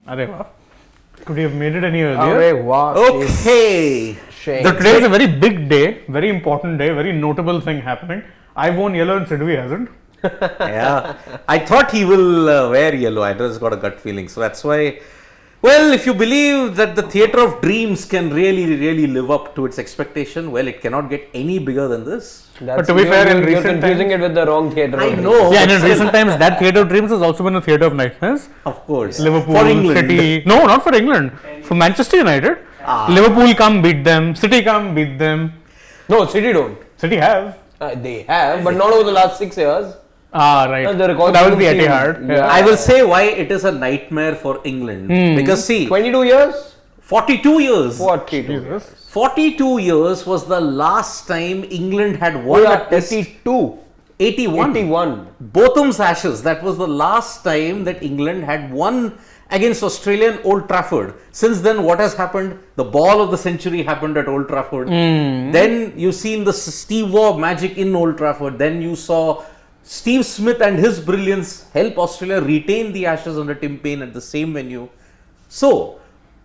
Arey wow. Could you have made it any earlier? Arey wow. Okay. So today is a very big day, very important day, very notable thing happening. I've worn yellow and Sidvi hasn't. Yeah, I thought he will wear yellow. I just got a gut feeling. So that's why, well, if you believe that the theatre of dreams can really live up to its expectation, well, it cannot get any bigger than this. But to be fair, in you're recent confusing times, it with the wrong theatre. I of dreams. know. yeah, and in recent times, that theatre of dreams has also been a theatre of nightmares. Of course. Liverpool, For England. City. No, not for England. For Manchester United. Liverpool come beat them. City come beat them. No, City don't. City have. They have, but not over the last 6 years. Right. And the So record that was the team. Etihad. Yeah. I will say why it is a nightmare for England. Because see, 22 years? 42 years. 42. Jesus. 42 years was the last time England had won We a are test. 82. 81. 81. Botham's Ashes. That was the last time that England had won against Australia in Old Trafford. Since then, what has happened? The ball of the century happened at Old Trafford. Then you've seen the Steve Waugh magic in Old Trafford. Then you saw Steve Smith and his brilliance help Australia retain the Ashes under Tim Payne at the same venue. So,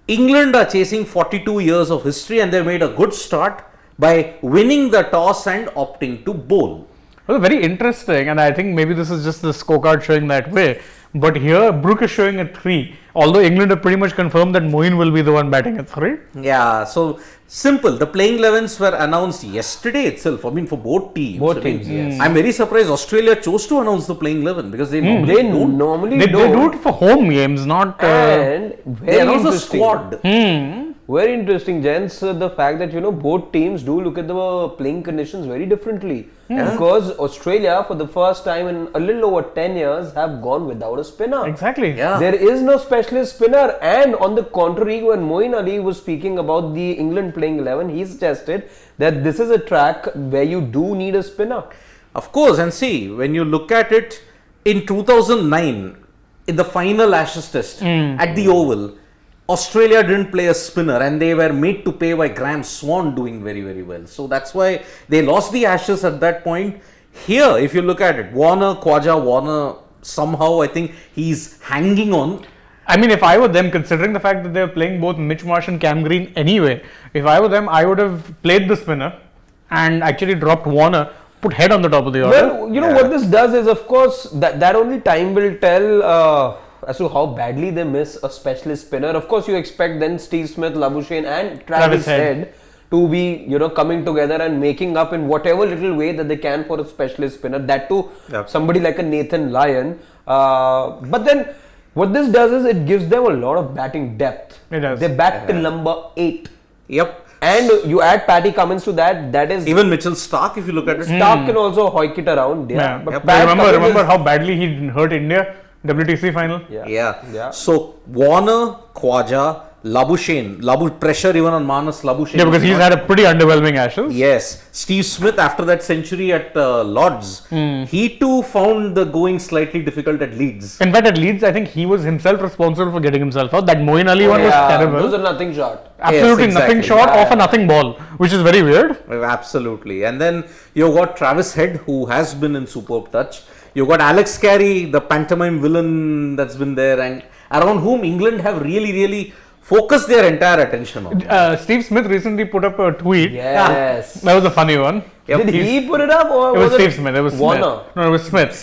England are chasing 42 years of history and they made a good start by winning the toss and opting to bowl. Well, very interesting, and I think maybe this is just the scorecard showing that way. But here, Brook is showing at 3. Although England have pretty much confirmed that Moeen will be the one batting at 3. Yeah, so simple. The playing 11s were announced yesterday itself. I mean, for both teams. Both I mean, teams, yes. I'm very surprised Australia chose to announce the playing 11 because they normally They don't. normally They don't. do it for home games, not. And They very announce the interesting. squad. Very interesting, gents. The fact that both teams do look at the playing conditions very differently. Because Australia, for the first time in a little over 10 years, have gone without a spinner. Exactly. Yeah. There is no specialist spinner, and on the contrary, when Moeen Ali was speaking about the England playing 11, he suggested that this is a track where you do need a spinner. Of course, and see, when you look at it, in 2009, in the final Ashes test at the Oval, Australia didn't play a spinner and they were made to pay by Graham Swan doing very well. So that's why they lost the Ashes at that point. Here, if you look at it, Warner, somehow I think he's hanging on. I mean, if I were them, considering the fact that they're playing both Mitch Marsh and Cam Green anyway, if I were them, I would have played the spinner and actually dropped Warner, put head on the top of the order. Well, what this does is, of course, that only time will tell as to how badly they miss a specialist spinner. Of course, you expect then Steve Smith, Labuschagne and Travis Head to be, coming together and making up in whatever little way that they can for a specialist spinner. That too, somebody like a Nathan Lyon. But then, what this does is it gives them a lot of batting depth. It does. They bat till number 8. Yep. And you add Patty Cummins to that, that is... Even Mitchell Stark, if you look at it. Stark can also hoik it around. Yeah. But Pat Cummins remember is- how badly he hurt India? WTC final? Yeah. So Warner, Khwaja, Labuschagne, pressure even on Manas Labuschagne. Yeah, because he's had a pretty underwhelming Ashes. Yes. Steve Smith, after that century at Lord's, he too found the going slightly difficult at Leeds. In fact, at Leeds, I think he was himself responsible for getting himself out. That Moeen Ali one was terrible. Those are nothing short. Absolutely Yes, nothing exactly. short of a nothing ball, which is very weird. Absolutely. And then you've got Travis Head, who has been in superb touch. You've got Alex Carey, the pantomime villain that's been there, and around whom England have really focused their entire attention on. Steve Smith recently put up a tweet. Yes. That was a funny one. Yep. Did he put it up or It was Steve Smith. It was Warner? Smith. No, it was Smith.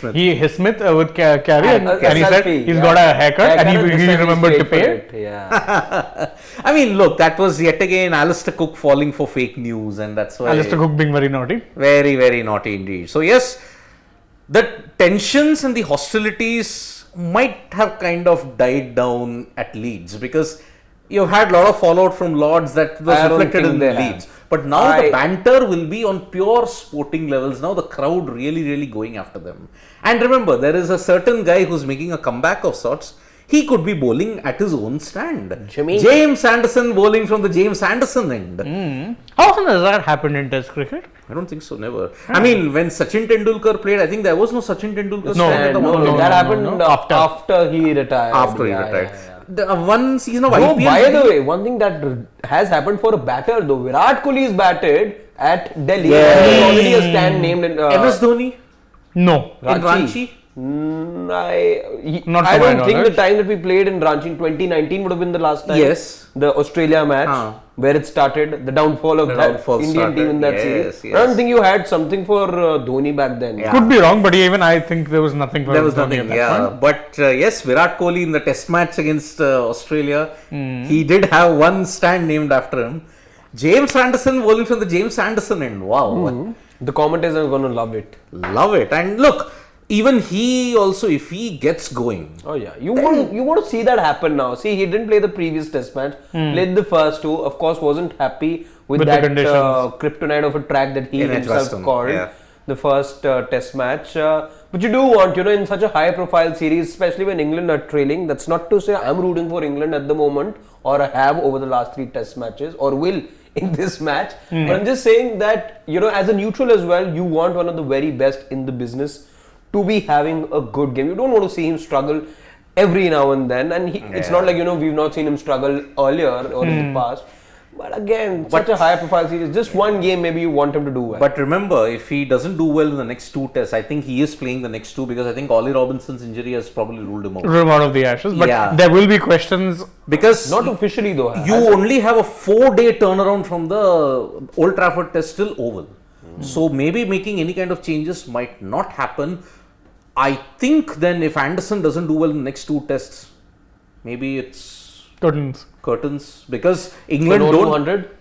Smith would carry and A he said selfie, he's got a haircut and this he time remembered to paid for pay. it. Yeah. I mean, look, that was yet again Alistair Cook falling for fake news, and that's why... Alistair Cook being very naughty. Very naughty indeed. So yes, the tensions and the hostilities might have kind of died down at Leeds because you've had a lot of fallout from Lords that was I don't reflected think in they Leeds. have. But now the banter will be on pure sporting levels. Now the crowd really going after them. And remember, there is a certain guy who's making a comeback of sorts. He could be bowling at his own stand. James Anderson bowling from the James Anderson end. How often has that happened in Test cricket? I don't think so, never. I mean, when Sachin Tendulkar played, I think there was no Sachin Tendulkar stand at the World That Cup. happened after he retired. After he retired. The, one season of No, IPL. by the way, one thing that has happened for a batter though, Virat Kohli is batted at Delhi. Yeah. And there's already a stand named in MS Dhoni No. in Ranchi. Not I to my don't think the knowledge. time that we played in Ranchi in 2019 would have been the last time. Yes. The Australia match where it started, the downfall of that Indian team in that series. I don't think you had something for Dhoni back then. Yeah. Could be wrong, but even I think there was nothing for There was Dhoni nothing, at that yeah. point. But yes, Virat Kohli in the test match against Australia, he did have one stand named after him. James Anderson bowling from the James Anderson end. Wow. The commentators are going to love it. Love it. And look, even he also, if he gets going. Oh yeah, you want to see that happen now. See, he didn't play the previous test match. Played the first two. Of course, wasn't happy with With the that conditions. kryptonite of a track that he In himself Edgbaston, called yeah. the first test match. But you do want, in such a high-profile series, especially when England are trailing. That's not to say I'm rooting for England at the moment, or I have over the last 3 test matches, or will in this match. But I'm just saying that, as a neutral as well, you want one of the very best in the business to be having a good game. You don't want to see him struggle every now and then. And it's not like, we've not seen him struggle earlier or in the past. But again, such a high profile series, just one game maybe you want him to do well. But remember, if he doesn't do well in the next 2 tests, I think he is playing the next 2 because I think Ollie Robinson's injury has probably ruled him out. Room out of the Ashes, but Yeah. there will be questions. Because not officially though. you only have a 4-day turnaround from the Old Trafford test till Oval. So maybe making any kind of changes might not happen. I think then if Anderson doesn't do well in the next 2 tests, maybe it's curtains because England no don't 200,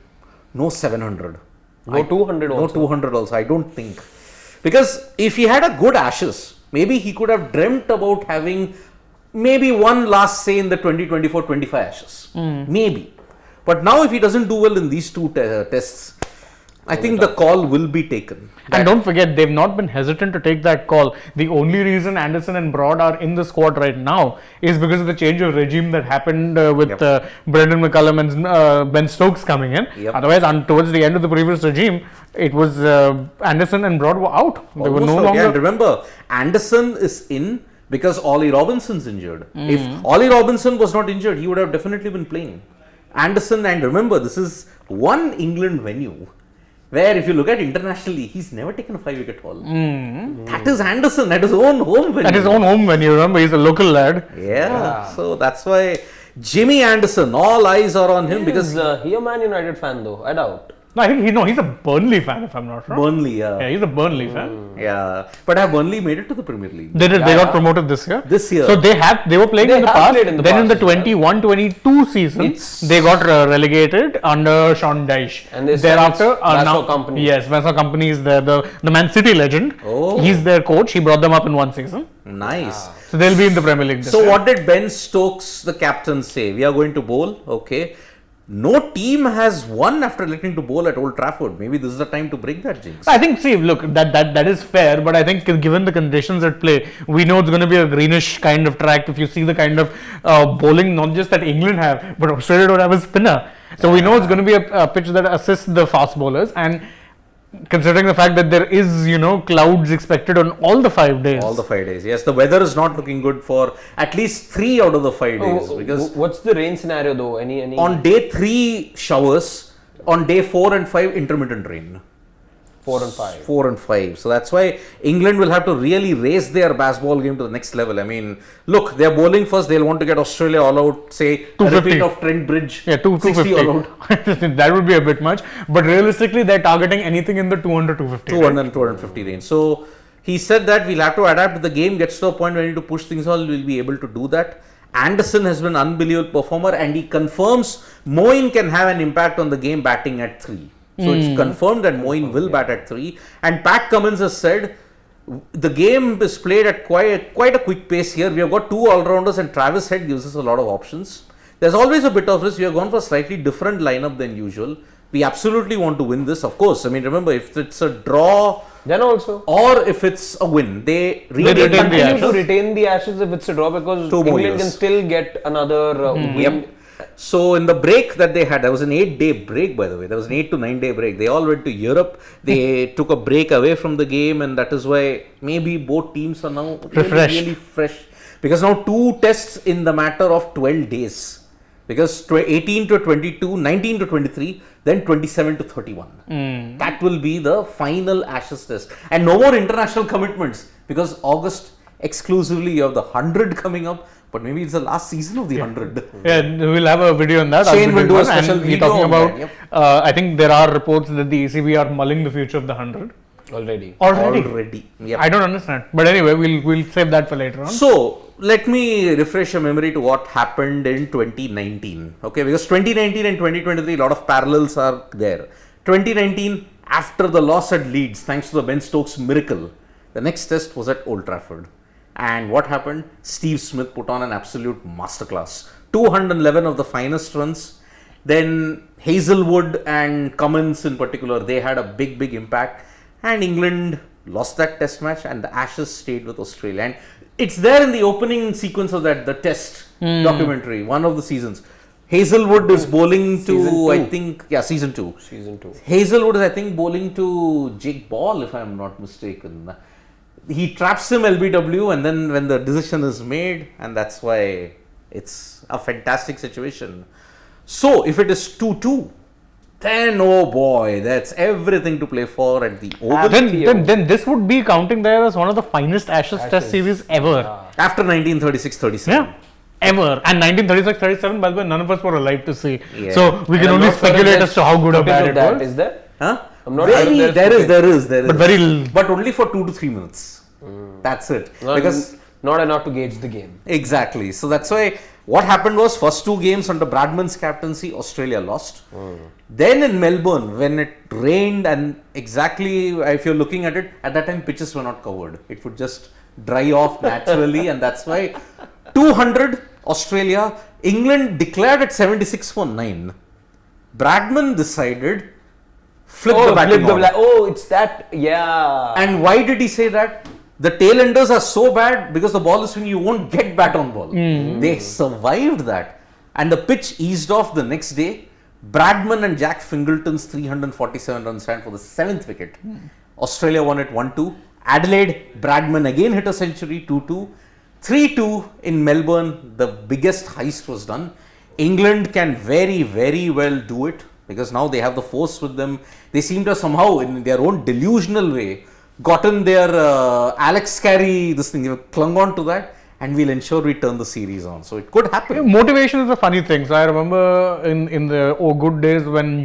no 700, no 200 no also. 200 also. I don't think, because if he had a good Ashes, maybe he could have dreamt about having maybe one last say in the 2024-25 Ashes, maybe. But now if he doesn't do well in these 2 tests, I think the call will be taken. And don't forget, they've not been hesitant to take that call. The only reason Anderson and Broad are in the squad right now is because of the change of regime that happened with Brendan McCullum and Ben Stokes coming in. Yep. Otherwise, towards the end of the previous regime, it was Anderson and Broad were out. They were no Almost out. longer. Yeah, and remember, Anderson is in because Ollie Robinson's injured. If Ollie Robinson was not injured, he would have definitely been playing. Anderson, and remember, this is one England venue where if you look at internationally, he's never taken a 5-wicket haul. That is Anderson at his own home venue. At his own home venue, remember, he's a local lad. Yeah. So that's why Jimmy Anderson, all eyes are on him because Is he a Man United fan though? I doubt. No, I think he's a Burnley fan, if I'm not wrong. Burnley, Yeah, he's a Burnley fan. yeah. But have Burnley made it to the Premier League? They did. They got promoted this year. This year. So they were playing They in the have past. played in the Then in the past as well. 21-22 season, they got relegated under Sean Dyche. And they thereafter signed now Vaso Company. Yes, Vaso Company is the Man City legend. Oh. He's their coach. He brought them up in one season. Nice. So they'll be in the Premier League this So year. what did Ben Stokes, the captain, say? We are going to bowl. Okay. No team has won after electing to bowl at Old Trafford. Maybe this is the time to break that jinx. I think, see, look, that is fair, but I think given the conditions at play, we know it's going to be a greenish kind of track. If you see the kind of bowling, not just that England have, but Australia don't have a spinner. So we know it's going to be a pitch that assists the fast bowlers. And considering the fact that there is, clouds expected on all the 5 days. All the 5 days. Yes, the weather is not looking good for at least 3 out of the 5 days. Because What's the rain scenario though? Any on day 3, showers. On day 4 and 5, intermittent rain. 4 and 5. 4 and 5. So that's why England will have to really raise their baseball game to the next level. I mean, look, they're bowling first. They'll want to get Australia all out. Say, a 250. repeat of Trent Bridge. Yeah, 60 all out. 250. That would be a bit much. But realistically, they're targeting anything in the 200-250. 200 and 250 range. So he said that we'll have to adapt. If the game gets to a point where we need to push things on, we'll be able to do that. Anderson has been an unbelievable performer and he confirms Moeen can have an impact on the game batting at 3. So it's confirmed that Moeen will bat at 3. And Pat Cummins has said the game is played at quite a quick pace here. We have got 2 all-rounders and Travis Head gives us a lot of options. There's always a bit of risk. We have gone for a slightly different lineup than usual. We absolutely want to win this, of course. I mean, remember, if it's a draw Then also. or if it's a win, they retain the Continue Ashes. to retain the Ashes if it's a draw because 2 more England can years. still get another win. Yep. So in the break that they had, there was an 8-day break, by the way. There was an 8 to 9 day break. They all went to Europe. They took a break away from the game, and that is why maybe both teams are now Refreshed. really fresh. Because now 2 tests in the matter of 12 days. Because 18 to 22, 19 to 23, then 27 to 31. That will be the final Ashes test. And no more international commitments because August exclusively. You have the 100 coming up, but maybe it's the last season of the 100. Yeah, we'll have a video on that. Shane will do a And special we're video talking on about. that, yep. I think there are reports that the ECB are mulling the future of the 100 Already. already. Yep. I don't understand, but anyway, we'll save that for later on. So let me refresh your memory to what happened in 2019. Okay, because 2019 and 2023, a lot of parallels are there. 2019, after the loss at Leeds, thanks to the Ben Stokes miracle, the next test was at Old Trafford. And what happened? Steve Smith put on an absolute masterclass. 211 of the finest runs. Then Hazelwood and Cummins in particular, they had a big impact. And England lost that test match and the Ashes stayed with Australia. And it's there in the opening sequence of that, the test documentary, one of the seasons. Hazelwood is bowling to, I think, season 2. Season 2. Hazelwood is, I think, bowling to Jake Ball, if I'm not mistaken. He traps him LBW, and then when the decision is made, and that's why it's a fantastic situation. So, if it is 2-2, then oh boy, that's everything to play for at the Oval. Then this would be counting there as one of the finest Ashes Test series ever. After 1936-37. Yeah. Ever. And 1936-37, by the way, none of us were alive to see. Yeah. So we can I'm only not sure if speculate there's as to how good or bad it that, was. is there? Huh? I'm not sure if there's There is. But very. But only for 2 to 3 minutes. That's it. Because Not enough to gauge the game. exactly. So that's why what happened was first 2 games under Bradman's captaincy, Australia lost. Then in Melbourne, when it rained and exactly if you're looking at it, at that time pitches were not covered. It would just dry off naturally, and that's why 200 Australia, England declared at 76 for 9. Bradman decided flip the batting order. It's that. Yeah. And why did he say that? The tailenders are so bad because the ball is swinging, you won't get bat on ball. They survived that. And the pitch eased off the next day. Bradman and Jack Fingleton's 347 run stand for the 7th wicket. Australia won it 1-2. Adelaide, Bradman again hit a century, 2-2. 3-2 in Melbourne, the biggest heist was done. England can very well do it because now they have the force with them. They seem to have somehow, in their own delusional way, gotten their Alex Carey, this thing, clung on to that, and we'll ensure we turn the series on. So it could happen. Motivation is a funny thing. So I remember in the good days when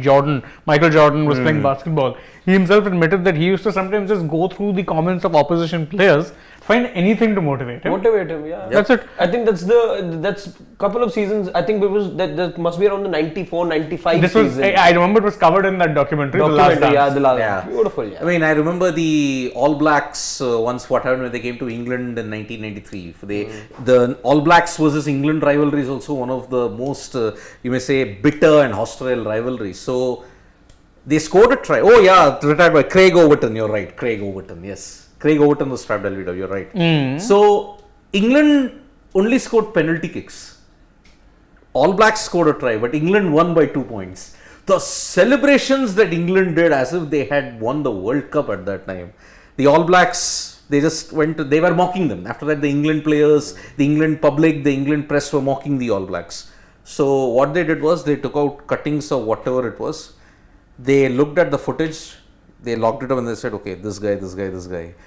Michael Jordan was playing basketball, he himself admitted that he used to sometimes just go through the comments of opposition players, find anything to motivate him. Yeah. That's it. I think that's couple of seasons. I think it was that must be around the 94-95 This was, season. I remember it was covered in that documentary, The Last Dance. The last. Yeah. Beautiful. Yeah. I mean, I remember the All Blacks once what happened when they came to England in 1993. The All Blacks versus England rivalry is also one of the most, you may say, bitter and hostile rivalries. So they scored a try. Oh yeah, retired by Craig Overton. You're right, Craig Overton. Yes, Craig Overton was strapped LBW. You're right. So England only scored penalty kicks. All Blacks scored a try, but England won by 2 points. The celebrations that England did as if they had won the World Cup at that time. The All Blacks, they just they were mocking them. After that, the England players, the England public, the England press were mocking the All Blacks. So what they did was they took out cuttings or whatever it was. They looked at the footage, they locked it up and they said, okay, this guy,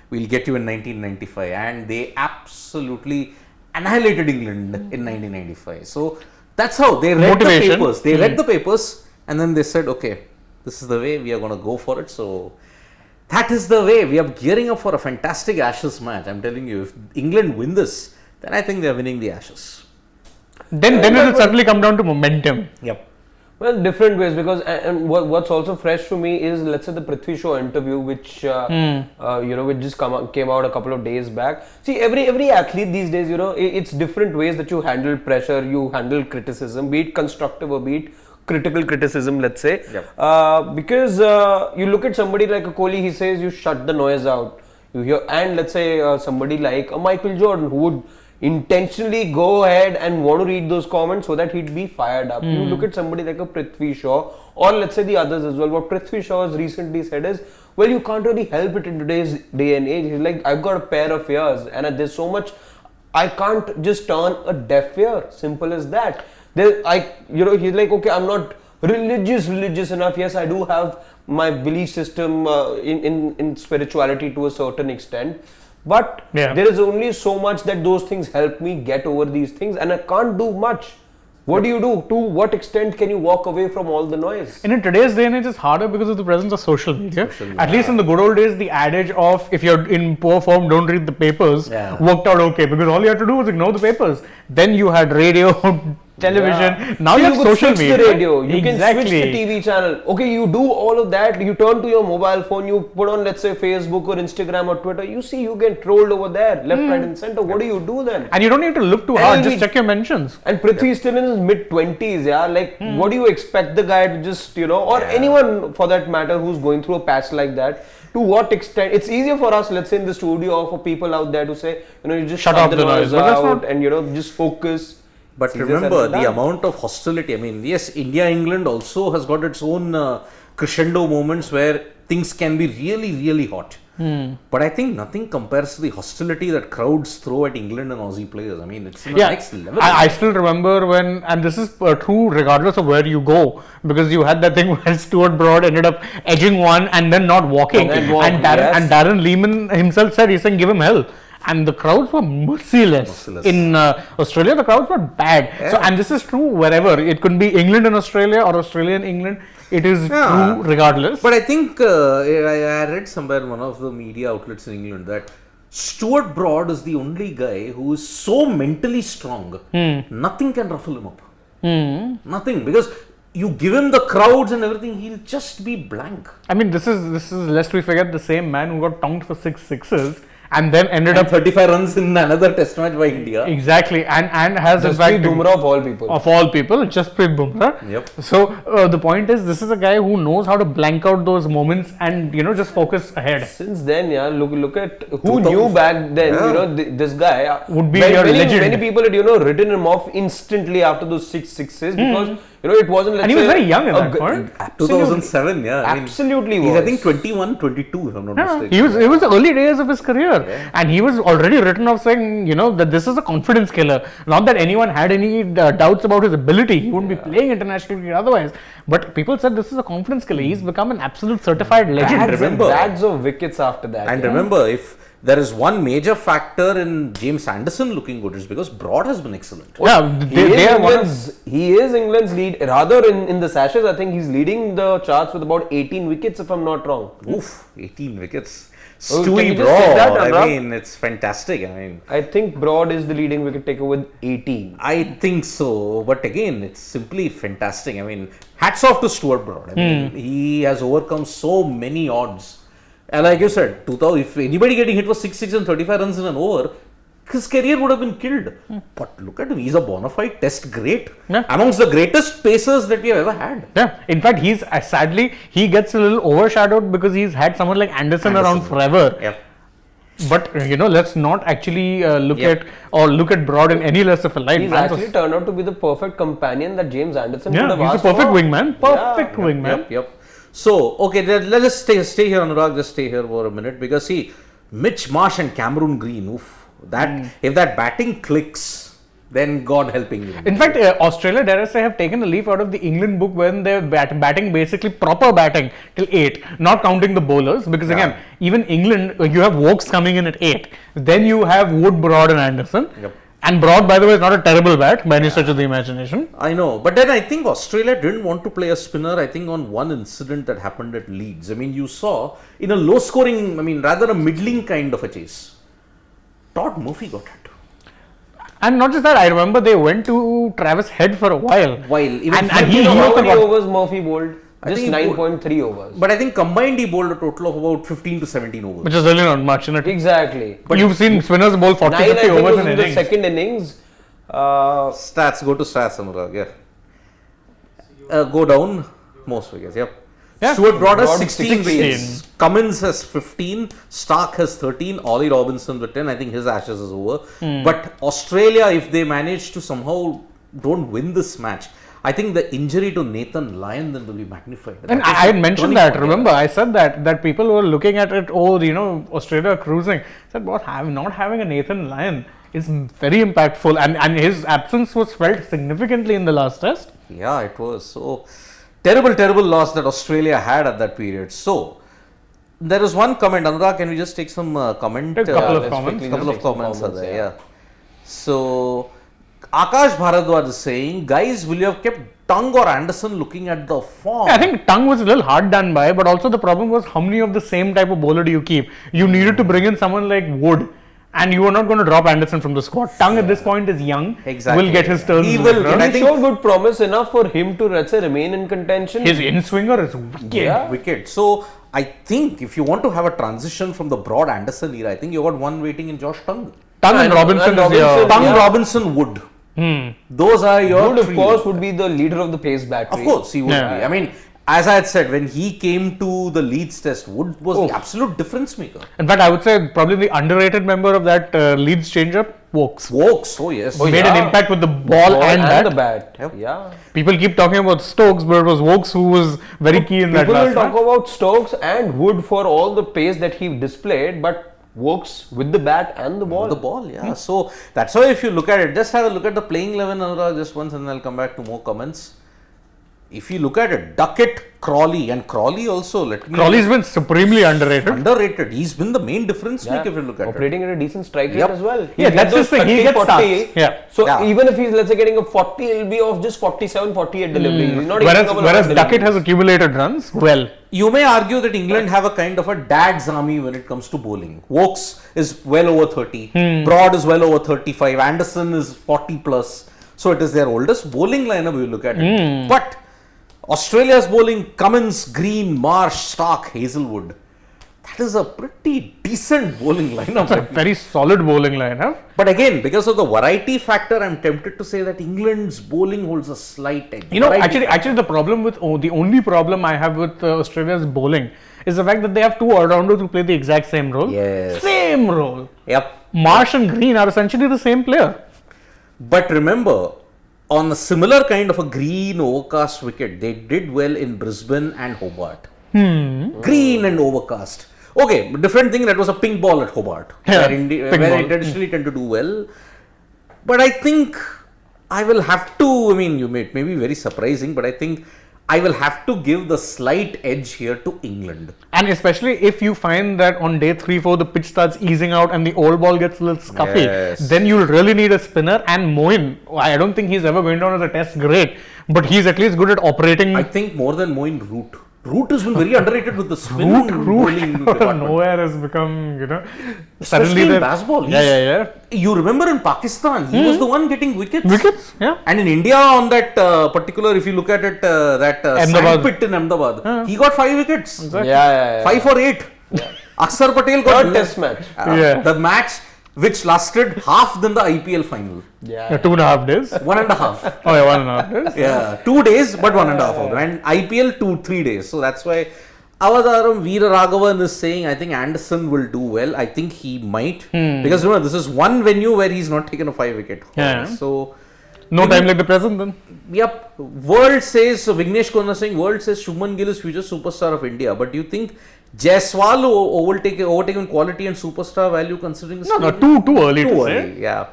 we'll get you in 1995. And they absolutely annihilated England in 1995. So that's how they read the papers. They read the papers and then they said, okay, this is the way we are going to go for it. So that is the way we are gearing up for a fantastic Ashes match. I'm telling you, if England win this, then I think they are winning the Ashes. Then it will certainly come down to momentum. Yep. Well, different ways because and what's also fresh for me is, let's say, the Prithvi Shaw interview, which which just came out a couple of days back. See, every athlete these days, it's different ways that you handle pressure, you handle criticism, be it constructive or be it critical criticism, let's say. Yep. Because you look at somebody like a Kohli, he says you shut the noise out. You hear, and let's say somebody like a Michael Jordan who would intentionally go ahead and want to read those comments so that he'd be fired up. You look at somebody like a Prithvi Shaw, or let's say the others as well. What Prithvi Shaw has recently said is, well, you can't really help it in today's day and age. He's like, I've got a pair of ears and there's so much, I can't just turn a deaf ear. Simple as that. He's like, okay, I'm not religious enough. Yes, I do have my belief system in spirituality to a certain extent. But Yeah. there is only so much that those things help me get over these things, and I can't do much. What do you do? To what extent can you walk away from all the noise? And in today's day and age, it's harder because of the presence of social media. At least in the good old days, the adage of if you're in poor form, don't read the papers worked out okay, because all you had to do was ignore the papers. Then you had radio, television. Now you have could social switch media. the radio. You can Exactly. switch the TV channel. Okay, you do all of that. You turn to your mobile phone. You put on, let's say, Facebook or Instagram or Twitter. You see, you get trolled over there, left, right, and center. What do you do then? And you don't need to look too hard. Just check your mentions. And Prithvi is still in his mid-20s, yeah. Like, what do you expect the guy to just, or anyone for that matter who's going through a patch like that? To what extent? It's easier for us, let's say, in the studio, or for people out there to say, you just shut off the noise out and just focus. But remember the amount of hostility. I mean, yes, India-England also has got its own crescendo moments where things can be really, really hot. But I think nothing compares to the hostility that crowds throw at England and Aussie players. I mean, it's the next level. I still remember when, and this is true regardless of where you go, because you had that thing where Stuart Broad ended up edging one and then not walking. And Darren Lehman himself said, he's saying, give him hell. And the crowds were merciless. In Australia, the crowds were bad. So, and this is true wherever. It could be England and Australia or Australia and England. It is true regardless. But I think I read somewhere in one of the media outlets in England that Stuart Broad is the only guy who is so mentally strong. Nothing can ruffle him up. Nothing, because you give him the crowds and everything, he'll just be blank. I mean, this is lest we forget the same man who got tongued for 6 sixes. And then ended up 35 runs in another test match by India. Exactly, and has in fact Bumrah of all people. Jasprit Bumrah. Yep. So the point is, this is a guy who knows how to blank out those moments and just focus ahead. Since then, look at who knew back then. This guy would be your legend. Many people had written him off instantly after those 6 sixes because it wasn't. And he was very young at that point. 2007, yeah. Absolutely, he's I think 21, 22, if I'm not mistaken. It was the early days of his career, and he was already written off saying, that this is a confidence killer. Not that anyone had any doubts about his ability; he wouldn't be playing internationally otherwise. But people said this is a confidence killer. He's become an absolute certified legend. Bags of wickets after that. And remember, if there is one major factor in James Anderson looking good, is because Broad has been excellent. He is England's lead. Rather, in the Ashes, I think he's leading the charts with about 18 wickets, if I'm not wrong. Oof, 18 wickets. Stewie Broad, I mean, it's fantastic. I think Broad is the leading wicket taker with 18. I think so, but again, it's simply fantastic. I mean, hats off to Stuart Broad. I mean, he has overcome so many odds. And like you said, if anybody getting hit for 6 and 35 runs in an over, his career would have been killed. But look at him, he's a bona fide test great. Amongst the greatest pacers that we have ever had. Yeah, in fact, he's sadly, he gets a little overshadowed because he's had someone like Anderson around forever. Yeah. But let's not actually look at Broad in any less of a light. He's actually turned out to be the perfect companion that James Anderson could have asked asked for. He's a perfect wingman. Perfect wingman. Yep. So, okay, let's stay here, Anurag. Just stay here for a minute, because see, Mitch Marsh and Cameron Green. If that batting clicks, then God help England. In fact, Australia, dare I say, have taken a leaf out of the England book when they're batting basically proper batting till 8, not counting the bowlers. Because again, even England, you have Wokes coming in at 8. Then you have Wood, Broad, and Anderson. Yep. And Broad, by the way, is not a terrible bat by any stretch of the imagination. I know, but then I think Australia didn't want to play a spinner, I think, on one incident that happened at Leeds. I mean, you saw in a low scoring, rather a middling kind of a chase, Todd Murphy got hit. And not just that, I remember they went to Travis Head for a while. And he how many overs Murphy bowled? Just 9.3 overs. But I think combined he bowled a total of about 15 to 17 overs. Which is really not much. Exactly. But you've seen spinners bowl 40, 50 overs in innings. The second innings. Stats, go to stats, Anurag. Go down, most wickets, Stuart Broad has 16 wickets. Cummins has 15. Stark has 13. Ollie Robinson with 10. I think his Ashes is over. But Australia, if they manage to somehow don't win this match, I think the injury to Nathan Lyon then will be magnified. And I had mentioned that, remember, I said that people were looking at it, Australia cruising. I said, not having a Nathan Lyon is very impactful, and his absence was felt significantly in the last test. Yeah, it was. So, terrible loss that Australia had at that period. So, There is one comment. Anurag, can we just take some comment? A couple of let's comments. quickly Couple just of take some comments are there. yeah. Yeah. So, Akash Bharadwaj is saying, guys, will you have kept Tongue or Anderson looking at the form? I think Tongue was a little hard done by, but also the problem was how many of the same type of bowler do you keep? You needed to bring in someone like Wood, and you are not going to drop Anderson from the squad. Tongue at this point is young. Exactly. Will get his turn. He will get- And I he think- showed good promise enough for him to, let's say, remain in contention. His in-swinger is wicked. Yeah. Wicket. So, I think if you want to have a transition from the broad Anderson era, I think you got one waiting in Josh Tongue. Tongue and And Robinson is Robinson, your... Tongue, yeah. Robinson, Wood. Those are your Wood, of three. course, would be the leader of the pace battery. Of course, he would Yeah. be. I mean, as I had said, when he came to the Leeds test, Wood was the absolute difference maker. In fact, I would say probably the underrated member of that Leeds change-up, Wokes. Wokes, oh yes. He made an impact with the ball, and bat. the bat. Yep. Yeah. People keep talking about Stokes, but it was Wokes who was very key in that People will last talk match. about Stokes and Wood for all the pace that he displayed, but works with the bat and the ball. The ball, yeah. So that's why if you look at it, just have a look at the playing 11, Anurag, just once, and I'll come back to more comments. If you look at it, Duckett, Crawley, and Crawley also, Crawley's been supremely underrated. underrated. He's been the main difference Yeah. maker if you look at Operating at a decent strike Yep. rate as well. Yeah, He'll that's get his those thing. He 30, gets 40. starts. Yeah. So Yeah. even if he's, let's say, getting a 40, it'll be of just 47, 48 delivery. He's not even capable of Whereas that Duckett delivery. has accumulated runs, well. You may argue that England have a kind of a dad's army when it comes to bowling. Wokes is well over 30, Broad is well over 35, Anderson is 40 plus. So it is their oldest bowling lineup if you look at it. But Australia's bowling, Cummins, Green, Marsh, Stark, Hazelwood. That is a pretty decent bowling lineup. It's a very solid bowling lineup. But again, because of the variety factor, I'm tempted to say that England's bowling holds a slight edge. You know, Variety actually, the problem with the only problem I have with Australia's bowling is the fact that they have two all-rounders who play the exact same role. Yes. Same role. Yep. Marsh and Green are essentially the same player. But remember, on a similar kind of a green overcast wicket, they did well in Brisbane and Hobart. Green and overcast. Okay, different thing, that was a pink ball at Hobart. Yeah, where pink where ball. they traditionally tend to do well. But I think I will have to, I mean, you may, it may be very surprising, but I think I will have to give the slight edge here to England. And especially if you find that on day 3-4 the pitch starts easing out and the old ball gets a little scuffy, Yes. then you'll really need a spinner. And Moin, I don't think he's ever going down as a test great, but he's at least good at operating. I think more than Moin, Root. Root has been very underrated with the spin Root bowling out of department. nowhere has become, Especially suddenly in they're- baseball. Yeah. You remember in Pakistan, he was the one getting wickets. Wickets, yeah. And in India, on that particular, if you look at it, that Ahmedabad. sand pit in Ahmedabad, he got 5 wickets. Exactly. Yeah. 5 for 8. Akshar Patel got Third test match. Yeah. the match which lasted half than the IPL final. Yeah, 2.5 days. 1.5. Oh yeah, 1.5 days. Yeah, 2 days, but 1.5 of them. And IPL 2-3 days. So that's why Avadaram Veera Raghavan is saying, I think Anderson will do well. I think he might. Because remember, this is one venue where he's not taken a 5-wicket haul. Yeah. So, No time like the present then. yep. World says, so Vignesh Kona saying, world says Shubman Gill is future superstar of India. But do you think Jaiswal will overtaken quality and superstar value considering his No, too early to Too say. early, yeah.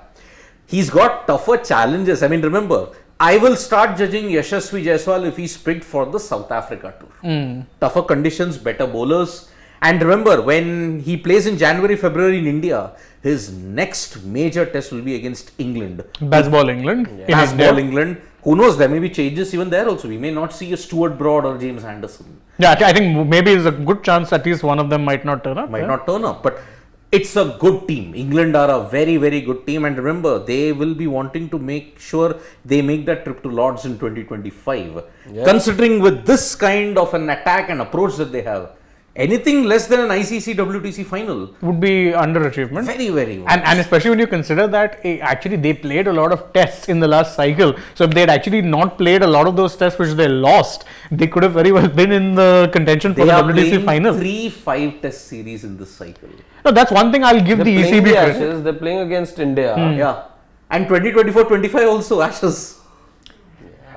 He's got tougher challenges. I mean, remember, I will start judging Yashasvi Jaiswal if he's picked for the South Africa tour. Tougher conditions, better bowlers. And remember, when he plays in January, February in India, his next major test will be against England. Baseball England. In Baseball India. England. Who knows, there may be changes even there also. We may not see a Stuart Broad or James Anderson. Yeah, I think maybe there's a good chance at least one of them might not turn up. Might not turn up, but it's a good team. England are a very, very good team, and remember, they will be wanting to make sure they make that trip to Lords in 2025. Considering with this kind of an attack and approach that they have, anything less than an ICC WTC final, Would be underachievement. very, very. And especially when you consider that actually they played a lot of tests in the last cycle. So if they had actually not played a lot of those tests which they lost, they could have very well been in the contention for They the are WTC playing final. 3 5-test series in this cycle. No, that's one thing I'll give They're the playing ECB the credit. Ashes, they're playing against India. Yeah. And 2024-25 also, Ashes.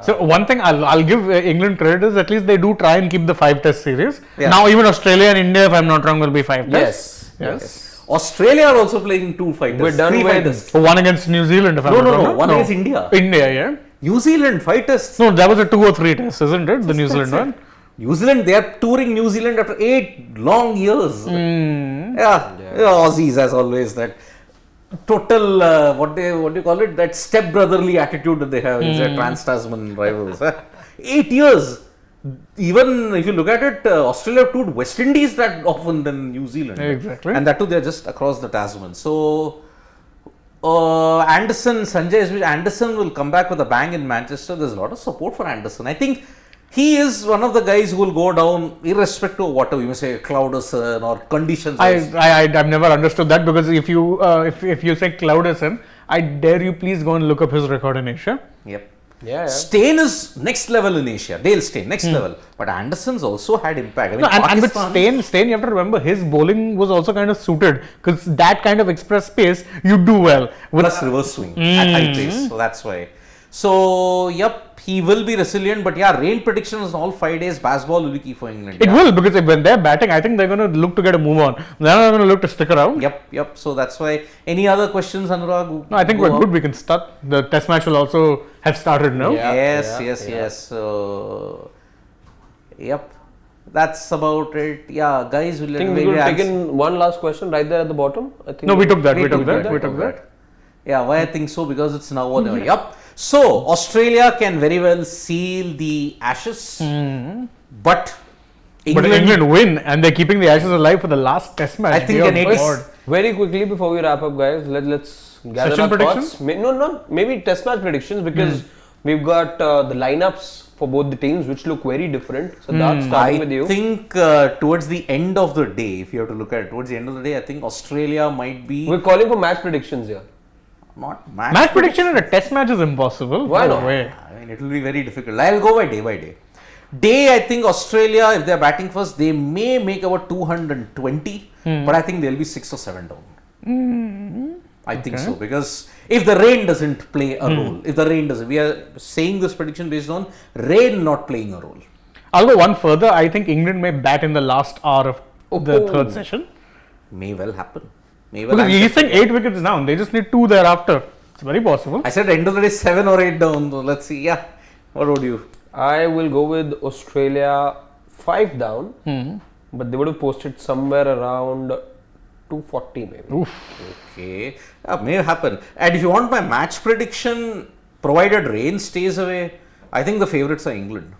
So one thing I'll give England credit is at least they do try and keep the 5-test series. Yeah. Now even Australia and India, if I'm not wrong, will be 5 tests. Yes. Australia are also playing 2 5 tests. We're done 3 with- 5 tests. One against New Zealand, if I'm not wrong. One against India. India, yeah. New Zealand 5 tests. No, that was a 2 or 3 test, isn't it? The New Zealand one. New Zealand, they are touring New Zealand after 8 long years. Yeah, Aussies as always, that total, what do you call it, that step-brotherly attitude that they have, is their trans-Tasman rivals. 8 years. Even if you look at it, Australia have toured West Indies that often than New Zealand. Exactly. And that too, they're just across the Tasman. So, Anderson will come back with a bang in Manchester. There's a lot of support for Anderson. I think he is one of the guys who will go down irrespective of whatever you may say, Clouderson or conditions. I've never understood that, because if you say Clouderson, I dare you please go and look up his record in Asia. Yep. Yeah. Steyn is next level in Asia. Dale Steyn, next level. But Anderson's also had impact. I mean, And with Steyn, you have to remember his bowling was also kind of suited, because that kind of express pace you do well with plus reverse swing at high pace. So that's why. So, yep, he will be resilient. But yeah, rain predictions all 5 days. Baseball will be key for England. It will, because when they're batting, I think they're going to look to get a move on. They're not going to look to stick around. Yep. So that's why. Any other questions, Anurag? No, I think we're good. We can start. The test match will also have started now. Yeah. Yes. So, yep. That's about it. Yeah, guys. I think we could have taken one last question right there at the bottom. I think No, we took that. We We took took that. Yeah, why I think so? Because it's now or never. Yep. So, Australia can very well seal the Ashes. But England win, and they're keeping the Ashes alive for the last test match. I think Dear an 80s. God. Very quickly before we wrap up, guys, let's gather Session our predictions? thoughts. Maybe test match predictions, because we've got the lineups for both the teams which look very different. So that's starting with you. I think towards the end of the day, if you have to look at it, towards the end of the day, I think Australia might be We're calling for match predictions here. not Match prediction in a test match is impossible. Why No not? way. I mean, it will be very difficult. I'll go by day by day. Day, I think Australia, if they're batting first, they may make about 220, but I think they'll be 6 or 7 down. I think so, because if the rain doesn't play a role, we are saying this prediction based on rain not playing a role. I'll go one further. I think England may bat in the last hour of the third session. May well happen. May well Because happen. he's saying 8 wickets down. They just need 2 thereafter. It's very possible. I said end of the day 7 or 8 down. So let's see. Yeah. What would you? I will go with Australia 5 down, but they would have posted somewhere around 240 maybe. Okay. May happen. And if you want my match prediction, provided rain stays away, I think the favourites are England.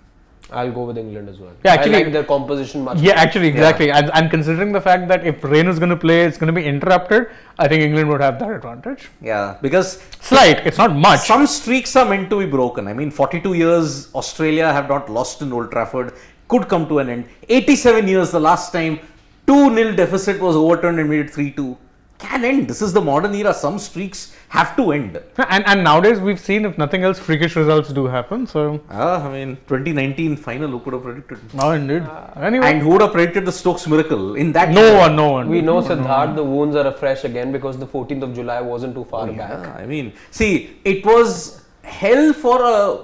I'll go with England as well. Yeah, actually- I like their composition much. Yeah, actually, exactly. And considering the fact that if rain is going to play, it's going to be interrupted, I think England would have that advantage. Yeah. Because Slight, it's not much. some streaks are meant to be broken. I mean, 42 years Australia have not lost in Old Trafford, could come to an end. 87 years the last time 2-0 deficit was overturned and made it 3-2. Can end. This is the modern era. Some streaks have to end. And nowadays we've seen, if nothing else, freakish results do happen. So, I mean, 2019 final, who could have predicted? no, indeed. Anyway, And who would have predicted the Stokes miracle in that? no one. We know, Siddharth, the wounds are afresh again because the 14th of July wasn't too far back. Yeah, I mean, see, it was hell for a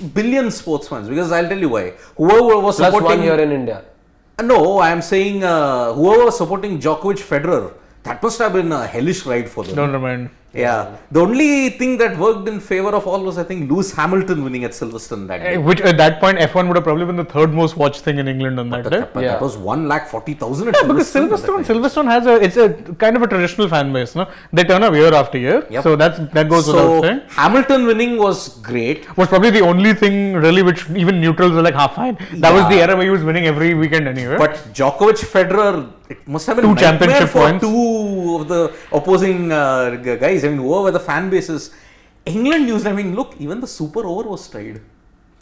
billion sportsmen, because I'll tell you why. Whoever was Plus supporting 1 year in India. No, I am saying whoever was supporting Djokovic, Federer, that must have been a hellish ride for them. Don't remind. Yeah. The only thing that worked in favor of all was, I think, Lewis Hamilton winning at Silverstone that day. Which at that point, F1 would have probably been the third most watched thing in England on that day. But Yeah. that was 140,000 at Yeah, because Silverstone has it's a kind of a traditional fan base, no? They turn up year after year, Yep. so that goes without saying. Hamilton winning was great. Was probably the only thing really which even neutrals were like, fine. That was the era where he was winning every weekend anyway. But Djokovic, Federer, it must have been 2 a nightmare championship for points. 2 of the opposing guys. I mean, whoever the fan bases. England, New Zealand, I mean, look, even the super over was tied.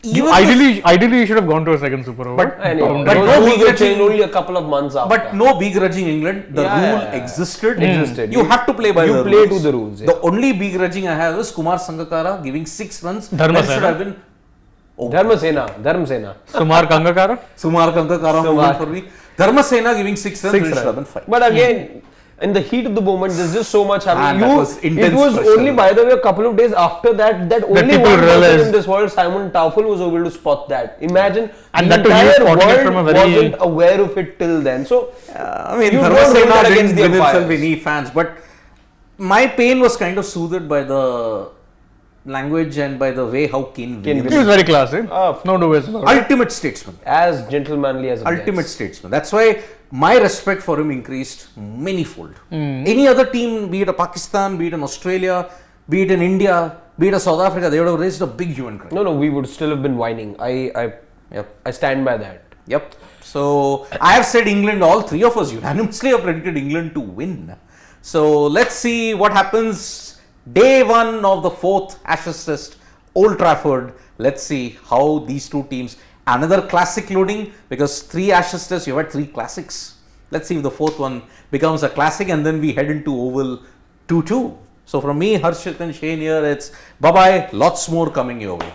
Even Ideally, you should have gone to a second Super Over. But- Anyway, But those no rules were begrudging- changed only a couple of months after. But no begrudging England. The Yeah, rule yeah, yeah. existed. Existed. You have to play by you the play rules. to the rules. Yeah. The only begrudging I have is Kumar Sangakkara giving 6 runs. Dharma That should Sena. have been Dharmasena. Sumar Kangakara. Sumar Sangakkara Sumar. for me. Dharma Sena giving 6 runs. It should have been 5. But again, in the heat of the moment, there's just so much happening. Man, that was intense It was pressure. only, by the way, a couple of days after that only people one person realized. in this world, Simon Taufel, was able to spot that. Imagine, And the that too, he was entire spotting it world from a very- wasn't aware of it till then. So, I mean, You Dharma don't hold Sena that didn't against the win himself umpires. any fans. But my pain was kind of soothed by the language and by the way how Kane Kane Williams He was very classy. Ah, No two ways about it. ultimate statesman. as gentlemanly as it Ultimate gets. statesman. That's why my respect for him increased manyfold. Any other team, be it a Pakistan, be it in Australia, be it in India, be it a South Africa, they would have raised a big hue and cry. No, we would still have been whining. I stand by that. Yep. So I have said England, all three of us unanimously have predicted England to win. So let's see what happens. Day one of the fourth Ashes Test, Old Trafford. Let's see how these two teams. Another classic loading because 3 Ashes Tests, you had 3 classics. Let's see if the fourth one becomes a classic and then we head into Oval 2-2. So from me, Harshit and Shane here, it's bye-bye. Lots more coming your way.